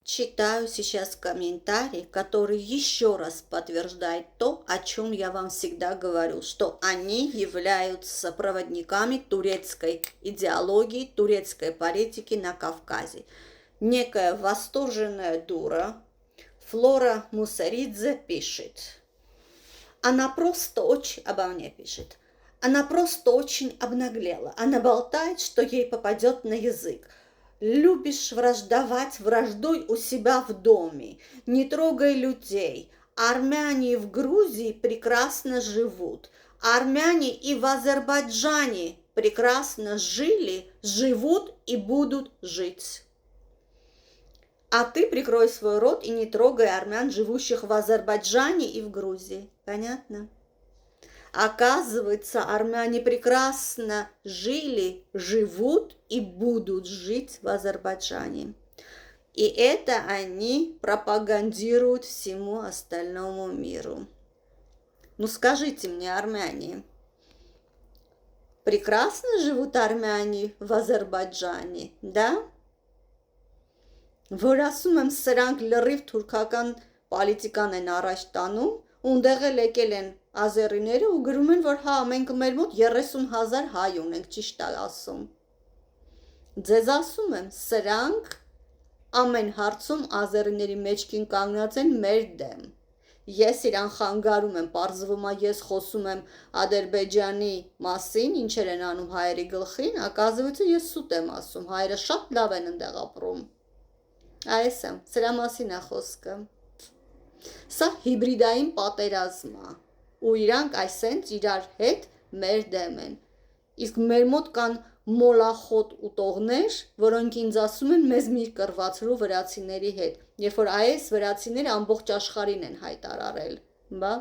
Читаю сейчас комментарий, который еще раз подтверждает то, о чем я вам всегда говорю, что они являются проводниками турецкой идеологии, турецкой политики на Кавказе. Некая восторженная дура, Флора Мусаридзе, пишет. Она просто очень обо мне пишет. Она просто очень обнаглела. Она болтает, что ей попадет на язык. Любишь враждовать, враждуй у себя в доме. Не трогай людей. Армяне в Грузии прекрасно живут. Армяне и в Азербайджане прекрасно жили, живут и будут жить. А ты прикрой свой рот и не трогай армян, живущих в Азербайджане и в Грузии. Понятно? Оказывается, армяне прекрасно жили, живут и будут жить в Азербайджане. И это они пропагандируют всему остальному миру. Ну скажите мне, армяне, прекрасно живут армяне в Азербайджане, да? Որ ասում եմ սրանք լրիվ թուրքական պոլիտիկան են առաջ տանում, ունդեղ էլ եկել են ազերիները ու գրում են, որ հա, մենք մեր մոտ 30,000 հայ ունենք, ճիշտ է ասում։ Ձեզ ասում եմ, սրանք ամեն հարցում ազերիների մեջքին կանգնած են մեր դեմ։ Ես իրան խանգարում եմ, պարզվում է ես խոսում եմ Ադրբեջանի մասին, ինչեր են անում հայերի գլխին, ակազվույցը ես սուտ եմ ասում, հայերը շատ լավ են ընդեղ ապրում։ Այս եմ, սրա մասին է խոսքը։ Սա հիբրիդային պատերազմ է, ու իրանք այսենց իրար հետ մեր դեմ են։ Իսկ մեր մոտ կան մոլախոտ ուտողներ, որոնք ինձ ասում են մեզ մի կռվածրու վրացիների հետ, երբ որ այս վրացիները ամբողջ աշխարհին են հայտարարել, բա